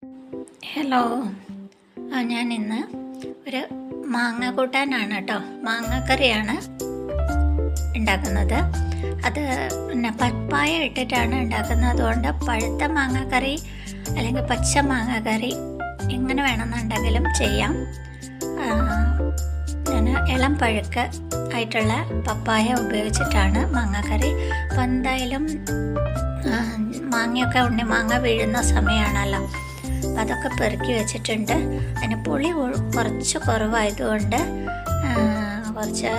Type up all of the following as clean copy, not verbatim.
Hello, ഞാൻ ഇന്ന് ഒരു മാങ്ങ കൂട്ടാനാണ് കേട്ടോ, മാങ്ങക്കറിയാണ് ഉണ്ടാക്കുന്നത്. അത് പിന്നെ പപ്പായ ഇട്ടിട്ടാണ് ഉണ്ടാക്കുന്നത്. അതുകൊണ്ട് പഴുത്ത മാങ്ങക്കറി അല്ലെങ്കിൽ പച്ച മാങ്ങക്കറി എങ്ങനെ വേണമെന്നുണ്ടെങ്കിലും ചെയ്യാം. ഞാൻ ഇളം പഴുക്ക് ആയിട്ടുള്ള പപ്പായ ഉപയോഗിച്ചിട്ടാണ് മാങ്ങക്കറി. അപ്പോൾ എന്തായാലും മാങ്ങയൊക്കെ മാങ്ങ വീഴുന്ന സമയമാണല്ലോ, അപ്പം അതൊക്കെ പെറുക്കി വെച്ചിട്ടുണ്ട്. അതിന് പുളി കുറച്ച് കുറവായതുകൊണ്ട് കുറച്ച്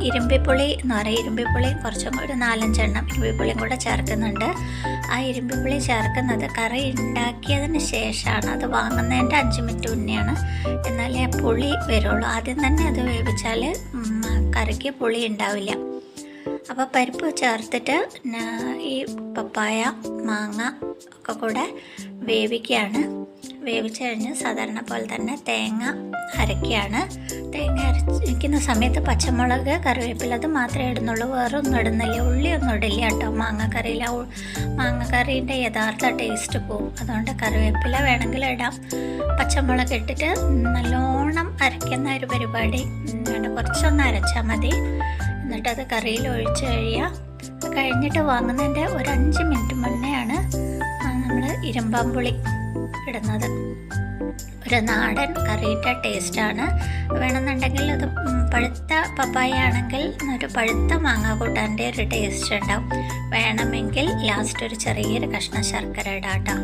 ഇരുമ്പിപ്പുളി എന്ന് പറയും, ഇരുമ്പിപ്പുളിയും കുറച്ചും കൂടി 4-5 എണ്ണം ഇരുമ്പിപ്പുളിയും കൂടെ ചേർക്കുന്നുണ്ട്. ആ ഇരുമ്പിപ്പുളി ചേർക്കുന്നത് കറി ഉണ്ടാക്കിയതിന് ശേഷമാണ്. അത് വാങ്ങുന്നതിൻ്റെ 5 മിനിറ്റ് മുന്നെയാണ്, എന്നാലേ ആ പുളി വരുള്ളൂ. ആദ്യം തന്നെ അത് വേവിച്ചാൽ കറിക്ക് പുളി ഉണ്ടാവില്ല. അപ്പോൾ പരിപ്പ് ചേർത്തിട്ട് ഈ പപ്പായ മാങ്ങ ഒക്കെ കൂടെ വേവിക്കുകയാണ്. വേവിച്ച് കഴിഞ്ഞ് സാധാരണ പോലെ തന്നെ തേങ്ങ അരയ്ക്കുകയാണ്. തേങ്ങ അരയ്ക്കുന്ന സമയത്ത് പച്ചമുളക്, കറിവേപ്പില അത് മാത്രമേ ഇടുന്നുള്ളൂ, വേറെ ഒന്നും ഇടുന്നില്ല. ഉള്ളിയൊന്നും ഇടില്ല കേട്ടോ. മാങ്ങക്കറിയിൽ മാങ്ങക്കറീൻ്റെ യഥാർത്ഥ ടേസ്റ്റ് പോവും. അതുകൊണ്ട് കറിവേപ്പില വേണമെങ്കിൽ ഇടാം. പച്ചമുളക് ഇട്ടിട്ട് നല്ലോണം അരയ്ക്കുന്ന ഒരു പരിപാടി, കുറച്ചൊന്ന് അരച്ചാൽ മതി. എന്നിട്ടത് കറിയിൽ ഒഴിച്ച് കഴിഞ്ഞിട്ട് വാങ്ങുന്നതിൻ്റെ ഒരു 5 മിനിറ്റ് മുന്നെയാണ് നമ്മൾ ഇരുമ്പാമ്പുളി ഇടുന്നത്. ഒരു നാടൻ കറിയുടെ ടേസ്റ്റാണ്. വേണമെന്നുണ്ടെങ്കിൽ അത് പഴുത്ത പപ്പായ ആണെങ്കിൽ ഒരു പഴുത്ത മാങ്ങ കൂട്ടാൻ്റെ ഒരു ടേസ്റ്റ് ഉണ്ടാവും. വേണമെങ്കിൽ ലാസ്റ്റ് ഒരു ചെറിയൊരു കഷ്ണം ശർക്കര ഇടാം കേട്ടോ.